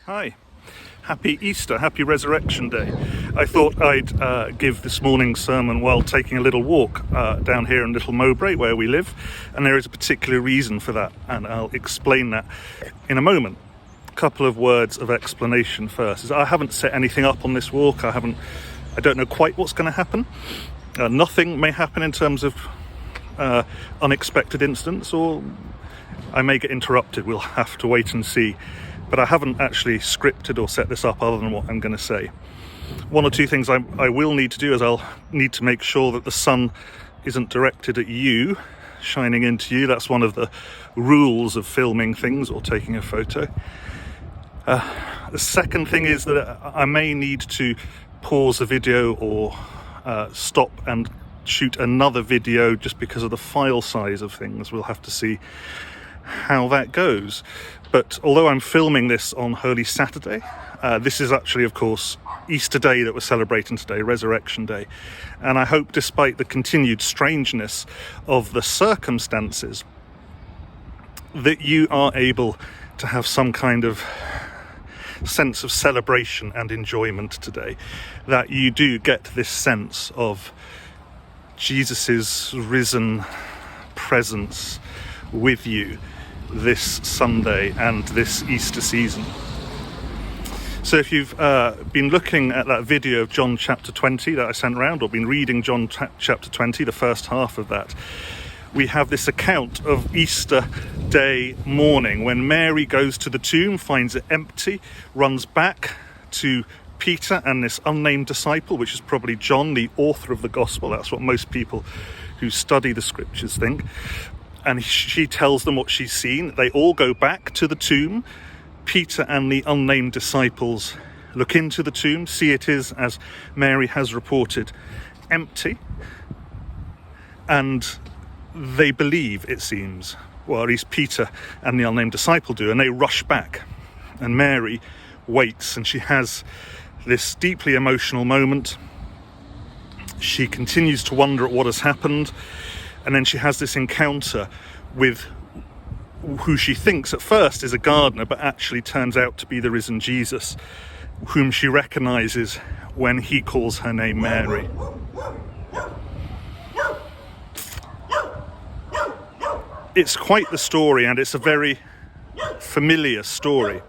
Hi, happy Easter, happy Resurrection Day. I thought I'd give this morning's sermon while taking a little walk down here in Little Mowbray where we live, and there is a particular reason for that, and I'll explain that in a moment. A couple of words of explanation first. I haven't set anything up on this walk. I don't know quite what's going to happen. Nothing may happen in terms of unexpected incidents, or I may get interrupted. We'll have to wait and see. But I haven't actually scripted or set this up other than what I'm going to say. One or two things I will need to do is I'll need to make sure that the sun isn't directed at you, shining into you. That's one of the rules of filming things or taking a photo. The second thing is that I may need to pause the video or stop and shoot another video just because of the file size of things. We'll have to see how that goes. But although I'm filming this on Holy Saturday, this is actually, of course, Easter Day that we're celebrating today, Resurrection Day. And I hope, despite the continued strangeness of the circumstances, that you are able to have some kind of sense of celebration and enjoyment today. That you do get this sense of Jesus's risen presence with you this Sunday and this Easter season. So if you've been looking at that video of John chapter 20 that I sent around, or been reading John chapter 20, the first half of that, we have this account of Easter Day morning when Mary goes to the tomb, finds it empty, runs back to Peter and this unnamed disciple, which is probably John, the author of the gospel. That's what most people who study the scriptures think. And she tells them what she's seen. They all go back to the tomb. Peter and the unnamed disciples look into the tomb, see it is, as Mary has reported, empty. And they believe, it seems, well, at least Peter and the unnamed disciple do, and they rush back. And Mary waits, and she has this deeply emotional moment. She continues to wonder at what has happened. And then she has this encounter with who she thinks at first is a gardener, but actually turns out to be the risen Jesus, whom she recognizes when he calls her name Mary. It's quite the story, and it's a very familiar story.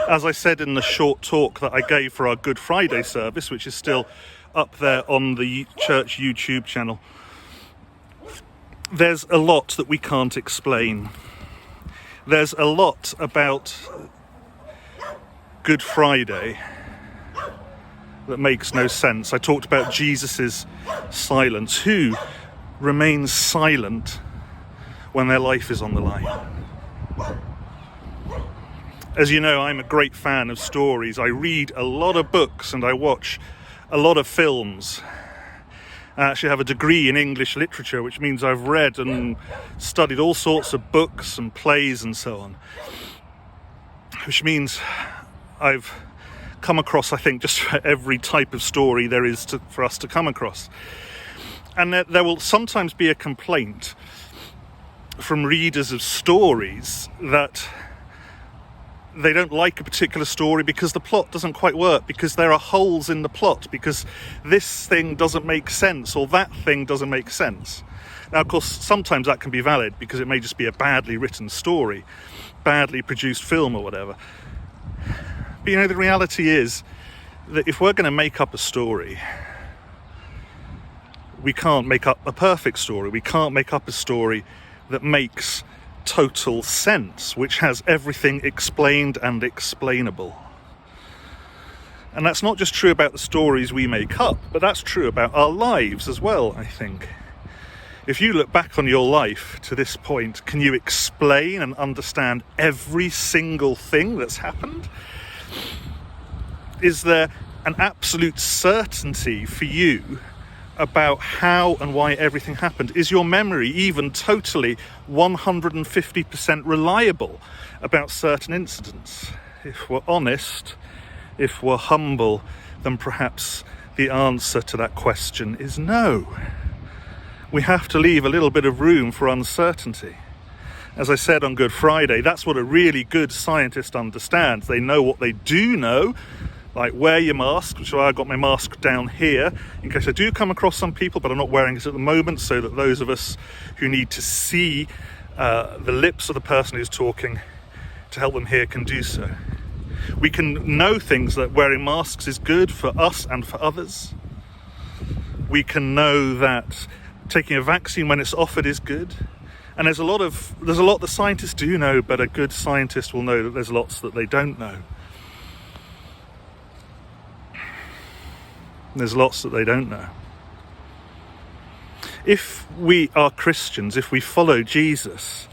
As I said in the short talk that I gave for our Good Friday service, which is still up there on the church YouTube channel, there's a lot that we can't explain. There's a lot about Good Friday that makes no sense. I talked about Jesus's silence. Who remains silent when their life is on the line? As you know, I'm a great fan of stories. I read a lot of books and I watch a lot of films. I actually have a degree in English literature, which means I've read and studied all sorts of books and plays and so on. Which means I've come across, I think, just every type of story there is for us to come across. And there will sometimes be a complaint from readers of stories that they don't like a particular story because the plot doesn't quite work, because there are holes in the plot, because this thing doesn't make sense or that thing doesn't make sense. Now, of course, sometimes that can be valid because it may just be a badly written story, badly produced film or whatever. But you know, the reality is that if we're going to make up a story, we can't make up a perfect story. We can't make up a story that makes total sense, which has everything explained and explainable. And that's not just true about the stories we make up, but that's true about our lives as well, I think. If you look back on your life to this point, can you explain and understand every single thing that's happened? Is there an absolute certainty for you about how and why everything happened? Is your memory even totally 150% reliable about certain incidents? If we're honest, if we're humble, then perhaps the answer to that question is no. We have to leave a little bit of room for uncertainty. As I said on Good Friday, that's what a really good scientist understands. They know what they do know, like wear your mask, which is why I got my mask down here, in case I do come across some people, but I'm not wearing it at the moment, so that those of us who need to see the lips of the person who's talking to help them hear can do so. We can know things that wearing masks is good for us and for others. We can know that taking a vaccine when it's offered is good. And there's a lot that scientists do know, but a good scientist will know that there's lots that they don't know. There's lots that they don't know. If we are Christians, if we follow Jesus,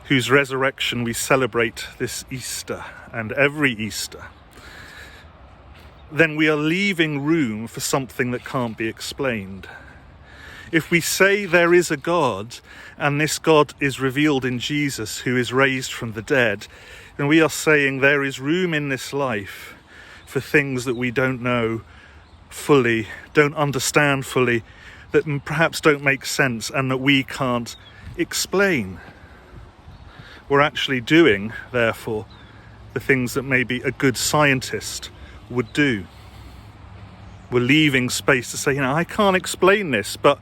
whose resurrection we celebrate this Easter and every Easter, then we are leaving room for something that can't be explained. If we say there is a God, and this God is revealed in Jesus, who is raised from the dead, then we are saying there is room in this life for things that we don't know fully, don't understand fully, that perhaps don't make sense and that we can't explain. We're actually doing, therefore, the things that maybe a good scientist would do. We're leaving space to say, I can't explain this, but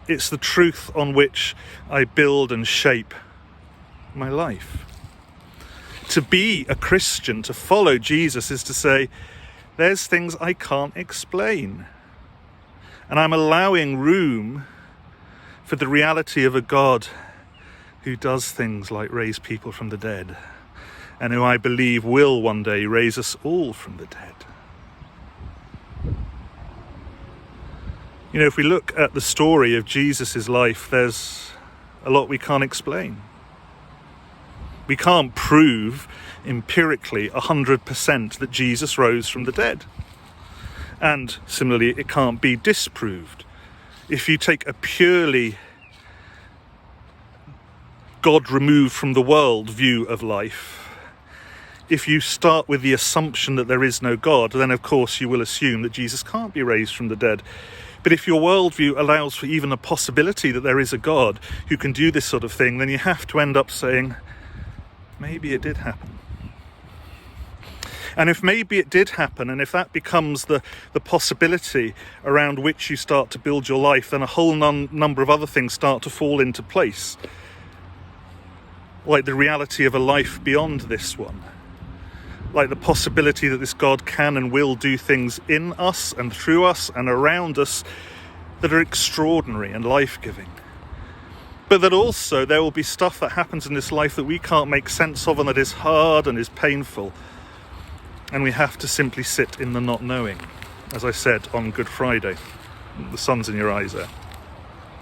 it's the truth on which I build and shape my life. To be a Christian, to follow Jesus, is to say, there's things I can't explain. And I'm allowing room for the reality of a God who does things like raise people from the dead, and who I believe will one day raise us all from the dead. If we look at the story of Jesus' life, there's a lot we can't explain. We can't prove empirically 100% that Jesus rose from the dead. And similarly, it can't be disproved. If you take a purely God removed from the world view of life, if you start with the assumption that there is no God, then of course you will assume that Jesus can't be raised from the dead. But if your worldview allows for even a possibility that there is a God who can do this sort of thing, then you have to end up saying, maybe it did happen. And if maybe it did happen, and if that becomes the possibility around which you start to build your life, then a whole number of other things start to fall into place. Like the reality of a life beyond this one. Like the possibility that this God can and will do things in us and through us and around us that are extraordinary and life-giving. But that also there will be stuff that happens in this life that we can't make sense of and that is hard and is painful. And we have to simply sit in the not knowing. As I said on Good Friday, the sun's in your eyes there.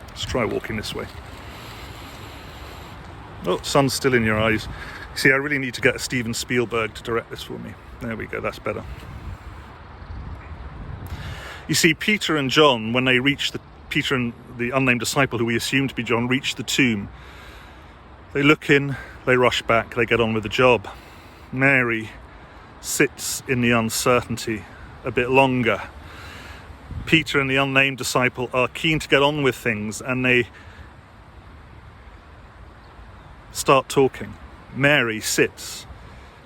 Let's try walking this way. Oh, sun's still in your eyes. See, I really need to get a Steven Spielberg to direct this for me. There we go, that's better. You see, Peter and John, when they reached Peter and the unnamed disciple, who we assume to be John, reached the tomb. They look in, they rush back, they get on with the job. Mary sits in the uncertainty a bit longer. Peter and the unnamed disciple are keen to get on with things, and they start talking. Mary sits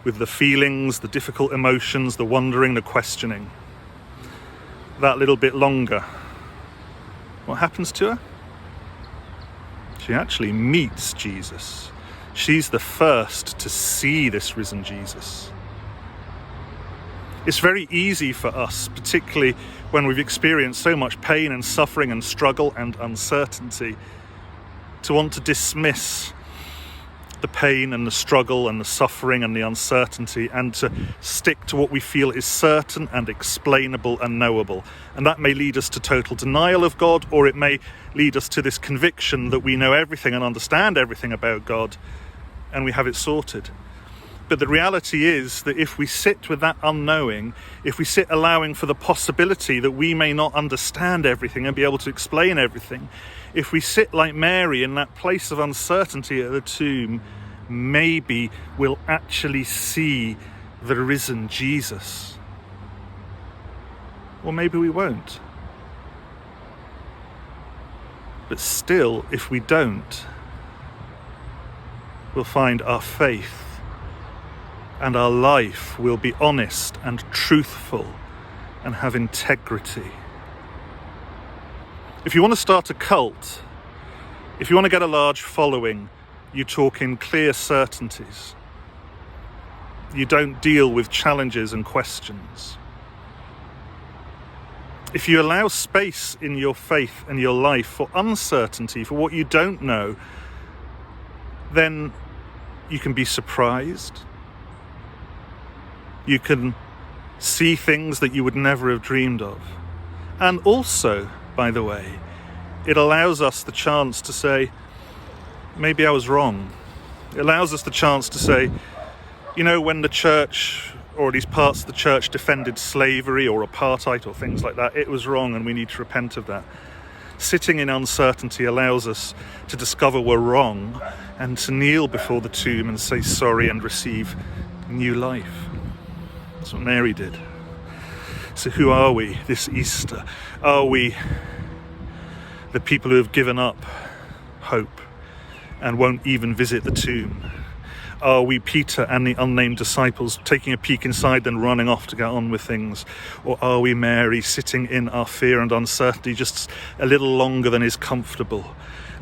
with the feelings, the difficult emotions, the wondering, the questioning. That little bit longer. What happens to her? She actually meets Jesus. She's the first to see this risen Jesus. It's very easy for us, particularly when we've experienced so much pain and suffering and struggle and uncertainty, to want to dismiss the pain and the struggle and the suffering and the uncertainty, and to stick to what we feel is certain and explainable and knowable. And that may lead us to total denial of God, or it may lead us to this conviction that we know everything and understand everything about God and we have it sorted. But the reality is that if we sit with that unknowing, if we sit allowing for the possibility that we may not understand everything and be able to explain everything, if we sit like Mary in that place of uncertainty at the tomb, maybe we'll actually see the risen Jesus. Or maybe we won't. But still, if we don't, will find our faith and our life will be honest and truthful and have integrity. If you want to start a cult, if you want to get a large following, you talk in clear certainties. You don't deal with challenges and questions. If you allow space in your faith and your life for uncertainty, for what you don't know, then you can be surprised. You can see things that you would never have dreamed of. And also, by the way, it allows us the chance to say, maybe I was wrong. It allows us the chance to say, you know, when the church, or at least parts of the church, defended slavery or apartheid or things like that, it was wrong and we need to repent of that. Sitting in uncertainty allows us to discover we're wrong and to kneel before the tomb and say sorry and receive new life. That's what Mary did. So who are we this Easter? Are we the people who have given up hope and won't even visit the tomb? Are we Peter and the unnamed disciples taking a peek inside then running off to get on with things? Or are we Mary sitting in our fear and uncertainty just a little longer than is comfortable,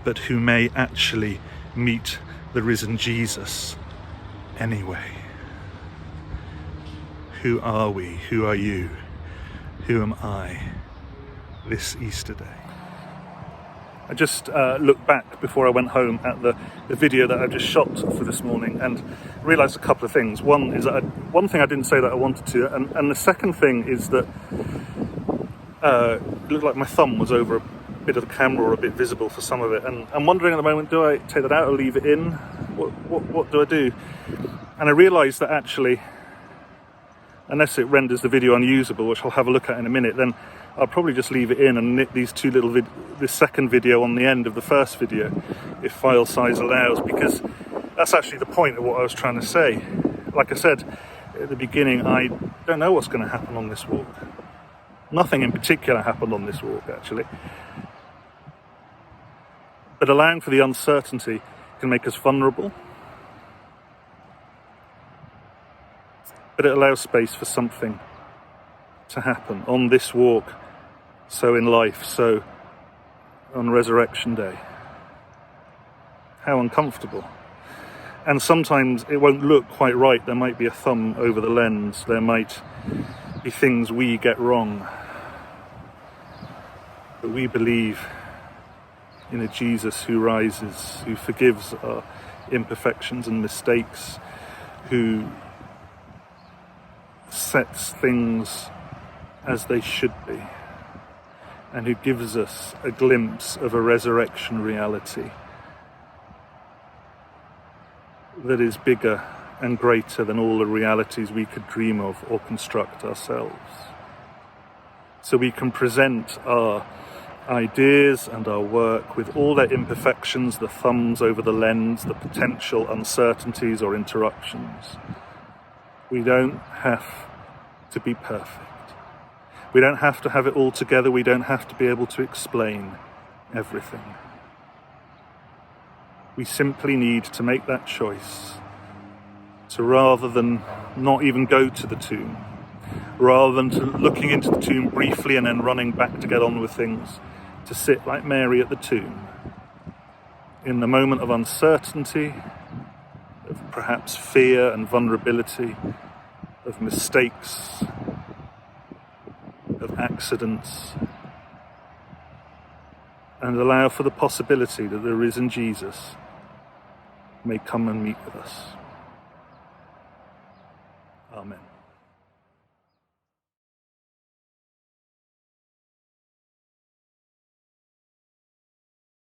but who may actually meet the risen Jesus anyway? Who are we? Who are you? Who am I this Easter day? I just looked back before I went home at the video that I just shot for this morning and realised a couple of things. One is that one thing I didn't say that I wanted to, and the second thing is that it looked like my thumb was over a bit of the camera or a bit visible for some of it, and I'm wondering at the moment, do I take that out or leave it in? What do I do? And I realised that actually, unless it renders the video unusable, which I'll have a look at in a minute, then I'll probably just leave it in and knit these two little this second video on the end of the first video, if file size allows, because that's actually the point of what I was trying to say. Like I said at the beginning, I don't know what's going to happen on this walk. Nothing in particular happened on this walk, actually. But allowing for the uncertainty can make us vulnerable. But it allows space for something to happen on this walk, so in life, so on Resurrection Day. How uncomfortable. And sometimes it won't look quite right. There might be a thumb over the lens. There might be things we get wrong. But we believe in a Jesus who rises, who forgives our imperfections and mistakes, who sets things as they should be, and who gives us a glimpse of a resurrection reality that is bigger and greater than all the realities we could dream of or construct ourselves. So we can present our ideas and our work with all their imperfections, the thumbs over the lens, the potential uncertainties or interruptions. We don't have to be perfect. We don't have to have it all together. We don't have to be able to explain everything. We simply need to make that choice to, rather than not even go to the tomb, rather than to looking into the tomb briefly and then running back to get on with things, to sit like Mary at the tomb in the moment of uncertainty, of perhaps fear and vulnerability, of mistakes, of accidents, and allow for the possibility that the risen Jesus may come and meet with us. Amen.